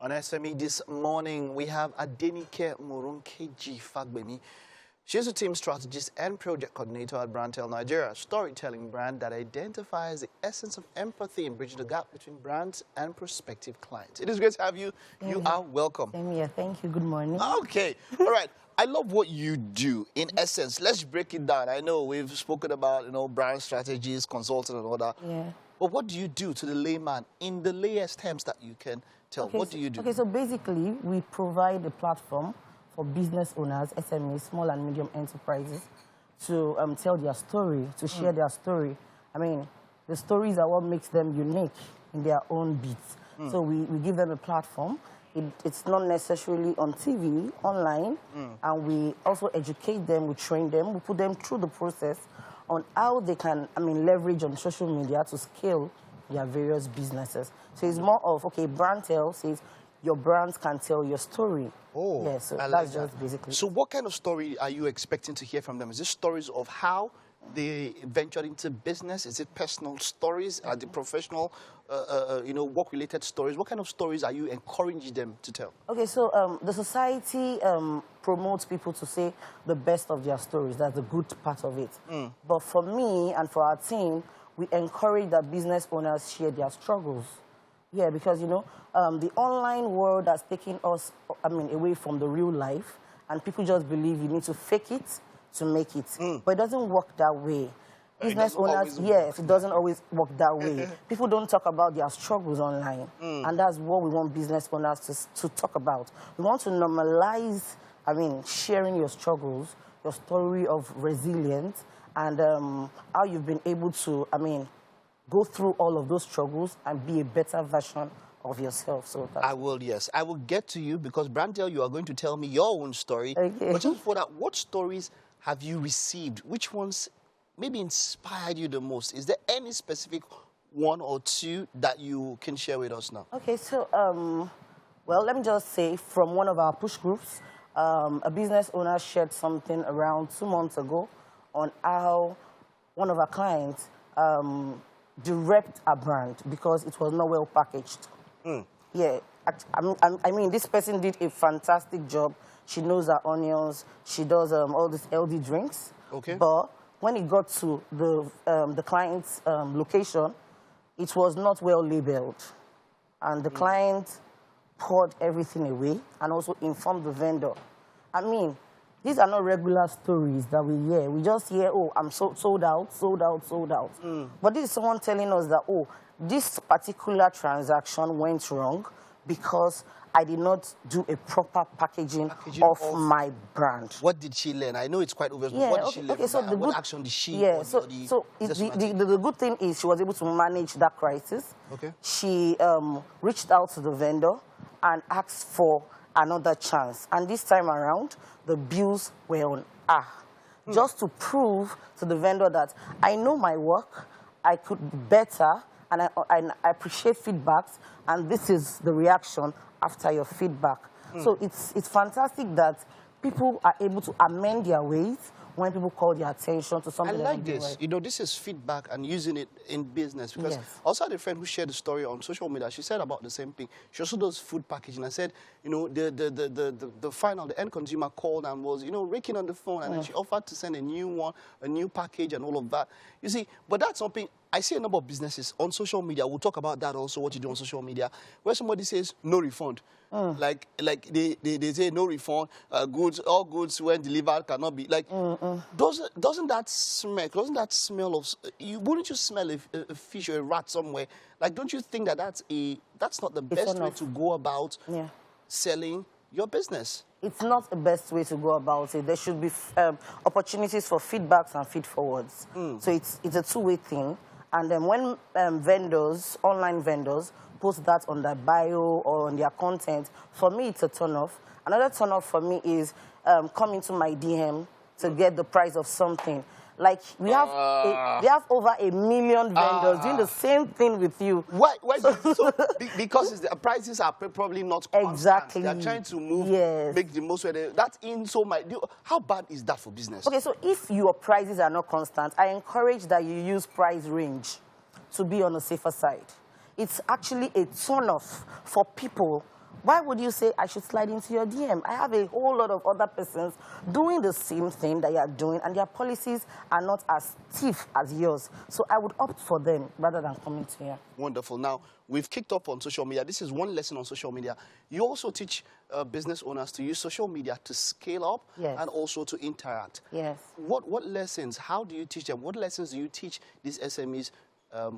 On SME this morning, we have Adenike Fagbemi. She's a team strategist and project coordinator at Bandtell Nigeria, a storytelling brand that identifies the essence of empathy and bridging the gap between brands and prospective clients. It is great to have you. You are welcome. Same here. Thank you. Good morning. Okay. All right. I love what you do. In essence, let's break it down. I know we've spoken about, brand strategies, consulting and all that. Yeah. But what do you do to the layman in the layest terms that you can tell? Okay, what do you do? Okay, so basically, we provide a platform for business owners, SMEs, small and medium enterprises, to tell their story, to share their story. I mean, the stories are what makes them unique in their own beats. So we give them a platform. It's not necessarily on TV, online, and we also educate them, we train them, we put them through the process on how they can, leverage on social media to scale their various businesses. So it's more of, okay, Bandtell says your brands can tell your story. Oh, yeah, so I that's like just that. basically. So what kind of story are you expecting to hear from them? Is this stories of how they ventured into business? Is it personal stories? Are they professional, work-related stories? What kind of stories are you encouraging them to tell? Okay, so the society promotes people to say the best of their stories. That's the good part of it. But for me and for our team, we encourage that business owners share their struggles. Yeah, because, the online world has taken us, away from the real life, and people just believe you need to fake it to make it. But it doesn't work that way. Business owners, yes, it doesn't always work that way. People don't talk about their struggles online. And that's what we want business owners to talk about. We want to normalize, sharing your struggles, your story of resilience, and how you've been able to, go through all of those struggles and be a better version of yourself. So I will, yes. I will get to you because, Bandtell, you are going to tell me your own story. Okay. But just before that, what stories have you received? Which ones maybe inspired you the most? Is there any specific one or two that you can share with us now? Okay, so, well, let me just say from one of our push groups, a business owner shared something around 2 months ago on how one of our clients direct a brand because it was not well packaged. Yeah, this person did a fantastic job. She knows her onions. She does all these LD drinks. Okay. But when it got to the client's location, it was not well labeled. And the client poured everything away and also informed the vendor. These are not regular stories that we hear. We just hear, oh, I'm sold out. But this is someone telling us that, oh, this particular transaction went wrong because I did not do a proper packaging of my brand. What did she learn? I know it's quite obvious, yeah, but what did she learn? Okay, so what action did she Yeah, the good thing is she was able to manage that crisis. Okay. She reached out to the vendor and asked for another chance. And this time around, the bills were on just to prove to the vendor that I know my work, I could be better, and I appreciate feedbacks, and this is the reaction after your feedback. So it's fantastic that people are able to amend their ways when people call their attention to something. I like this. This is feedback and using it in business. Because yes. I also had a friend who shared the story on social media. She said about the same thing. She also does food packaging. I said, the end consumer called and was, raking on the phone, and then she offered to send a new one, a new package and all of that. You see, but that's something, I see a number of businesses on social media. We'll talk about that also, what you do on social media, where somebody says no refund. Like they say no refund, all goods when delivered cannot be, doesn't that smell of, wouldn't you smell a fish or a rat somewhere? Like, don't you think that that's not the best way to go about selling your business? It's not the best way to go about it. There should be opportunities for feedbacks and feed-forwards. So it's a two-way thing. And then when online vendors, post that on their bio or on their content, for me, it's a turn-off. Another turn-off for me is come into my DM to get the price of something. Like, we have over 1 million vendors doing the same thing with you. Why? Because the prices are probably not constant. Exactly. They're trying to move, make the most of it. How bad is that for business? Okay, so if your prices are not constant, I encourage that you use price range to be on the safer side. It's actually a turn-off for people Why would you say I should slide into your DM? I have a whole lot of other persons doing the same thing that you are doing, and their policies are not as stiff as yours. So I would opt for them rather than coming to you. Wonderful. Now, we've kicked off on social media. This is one lesson on social media. You also teach business owners to use social media to scale up and also to interact. Yes. What lessons, how do you teach them? What lessons do you teach these SMEs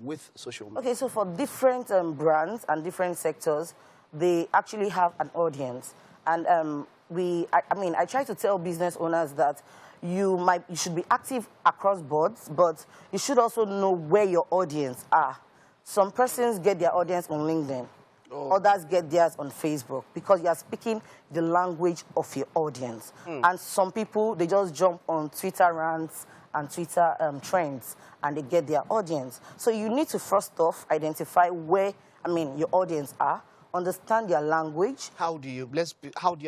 with social media? Okay, so for different brands and different sectors, they actually have an audience. And I try to tell business owners that you should be active across boards, but you should also know where your audience are. Some persons get their audience on LinkedIn. Others get theirs on Facebook because you are speaking the language of your audience. And some people, they just jump on Twitter rants and Twitter trends and they get their audience. So you need to first off identify where, your audience are, understand their language. How do you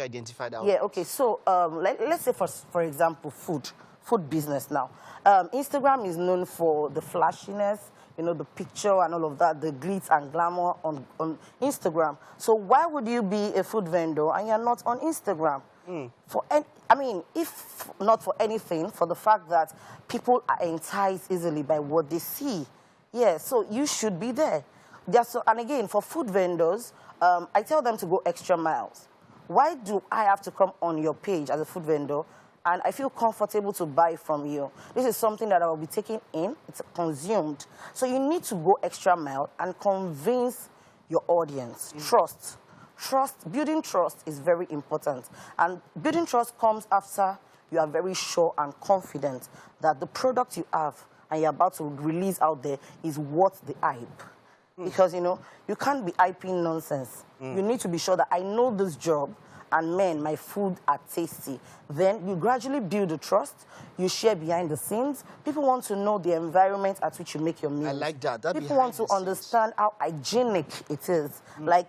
identify that? Yeah, okay, so let's say for example, food business now. Instagram is known for the flashiness, the picture and all of that, the glitz and glamour on Instagram. So why would you be a food vendor and you're not on Instagram? If not for anything, for the fact that people are enticed easily by what they see. Yeah, so you should be there. And again, for food vendors, I tell them to go extra miles. Why do I have to come on your page as a food vendor and I feel comfortable to buy from you? This is something that I will be taking in, it's consumed. So you need to go extra mile and convince your audience. Building trust is very important. And building trust comes after you are very sure and confident that the product you have and you're about to release out there is worth the hype. Because, you can't be hyping nonsense. You need to be sure that I know this job and, man, my food are tasty. Then you gradually build the trust. You share behind the scenes. People want to know the environment at which you make your meals. I like that. People want to understand how hygienic it is. Like,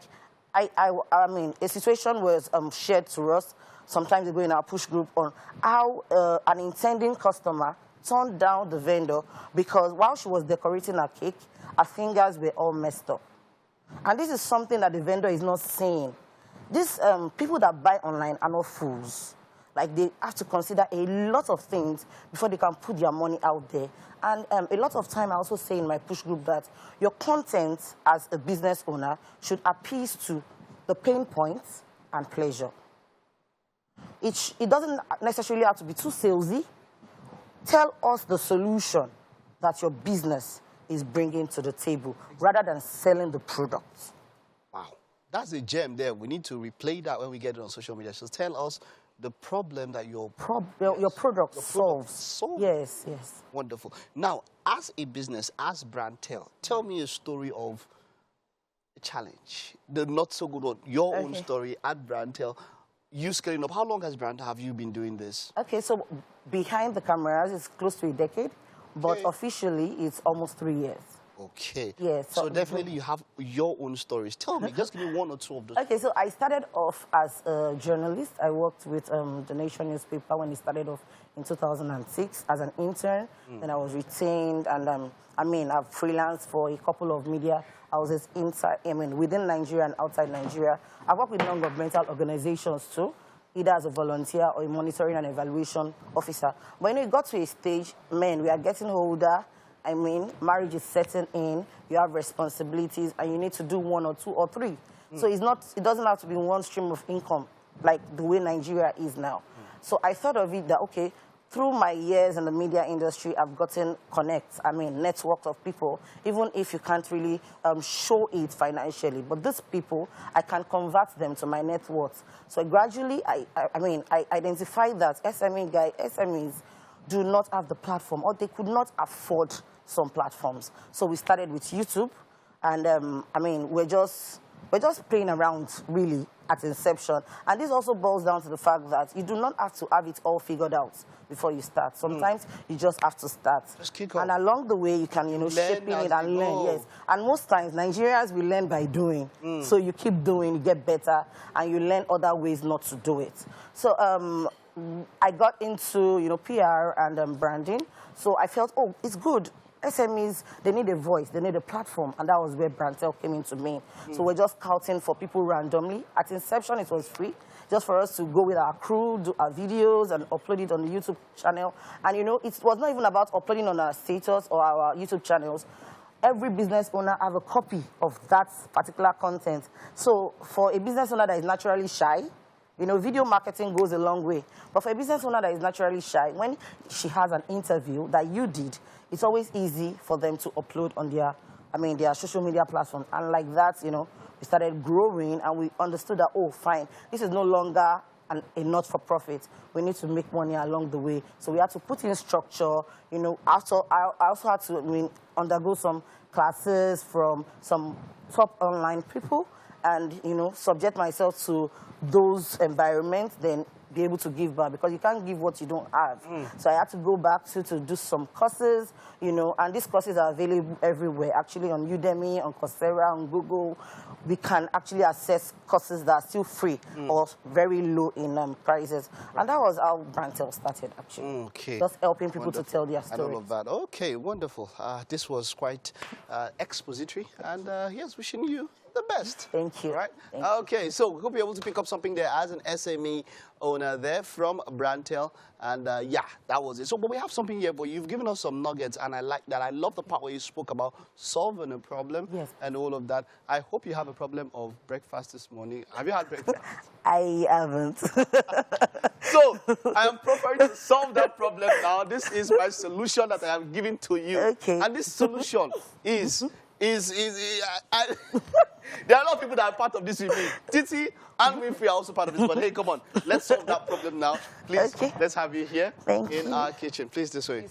a situation was shared to us. Sometimes we go in our push group on how an intending customer turned down the vendor because while she was decorating her cake, her fingers were all messed up. And this is something that the vendor is not saying. These people that buy online are not fools. Like, they have to consider a lot of things before they can put their money out there. And a lot of time I also say in my push group that your content as a business owner should appeal to the pain points and pleasure. It doesn't necessarily have to be too salesy. Tell us the solution that your business is bringing to the table rather than selling the product. Wow, that's a gem there. We need to replay that when we get it on social media. So tell us the problem that your product solves. Yes. Wonderful. Now, as a business, as Bandtell, tell me a story of a challenge, the not so good one, your own story at Bandtell. You scaling up. How long have you been doing this? Okay, so behind the cameras, it's close to a decade. But officially, it's almost 3 years. Okay. Yes. So definitely you have your own stories. Tell me, just give me one or two of those. Okay, so I started off as a journalist. I worked with the Nation newspaper when it started off in 2006 as an intern. Then I was retained, and I've freelanced for a couple of media houses within Nigeria and outside Nigeria. I work with non-governmental organizations too, either as a volunteer or a monitoring and evaluation officer. But it got to a stage, we are getting older. Marriage is setting in, you have responsibilities, and you need to do 1 or 2 or 3. So it doesn't have to be one stream of income like the way Nigeria is now. So I thought of it that, okay, through my years in the media industry, I've gotten networks of people, even if you can't really show it financially. But these people, I can convert them to my net worth. So gradually, I identified that SMEs do not have the platform, or they could not afford some platforms. So we started with YouTube, and we're just playing around, really, at inception. And this also boils down to the fact that you do not have to have it all figured out before you start. Sometimes you just have to start. Just kick off. And along the way, you can, shape it and learn. Yes. And most times, Nigerians will learn by doing. So you keep doing, you get better, and you learn other ways not to do it. So I got into, PR and branding. So I felt, it's good. SMEs, they need a voice, they need a platform, and that was where Bandtell came into being. So we're just scouting for people randomly. At inception, it was free, just for us to go with our crew, do our videos, and upload it on the YouTube channel. And, you know, it was not even about uploading on our status or our YouTube channels. Every business owner have a copy of that particular content. So for a business owner that is naturally shy, you know, video marketing goes a long way. But for a business owner that is naturally shy, when she has an interview that you did, it's always easy for them to upload on their social media platform. And like that, you know, we started growing and we understood that, oh, fine, this is no longer a not-for-profit. We need to make money along the way. So we had to put in structure, you know. After I also had to undergo some classes from some top online people and, you know, subject myself to those environments, then be able to give back, because you can't give what you don't have. So I had to go back to do some courses, you know, and these courses are available everywhere, actually on Udemy, on Coursera, on Google. We can actually access courses that are still free or very low in prices. And that was how Bandtell started, actually. Okay. Just helping people to tell their story. And all of that. Okay, wonderful. This was quite expository. And yes, wishing you the best. Thank you. Right? Thank you. Okay, so we hope you're able to pick up something there as an SME owner there from Bandtell. And yeah, that was it. So, but we have something here, but you've given us some nuggets, and I like that. I love the part where you spoke about solving a problem and all of that. I hope you have a problem of breakfast this morning. Have you had breakfast? I haven't. So, I am preparing to solve that problem now. This is my solution that I am giving to you. Okay. And this solution is there are a lot of people that are part of this with me. Titi and Winfrey are also part of this, but hey, come on, let's solve that problem now. Please, let's have you here Thank in you. our kitchen. Please, this way.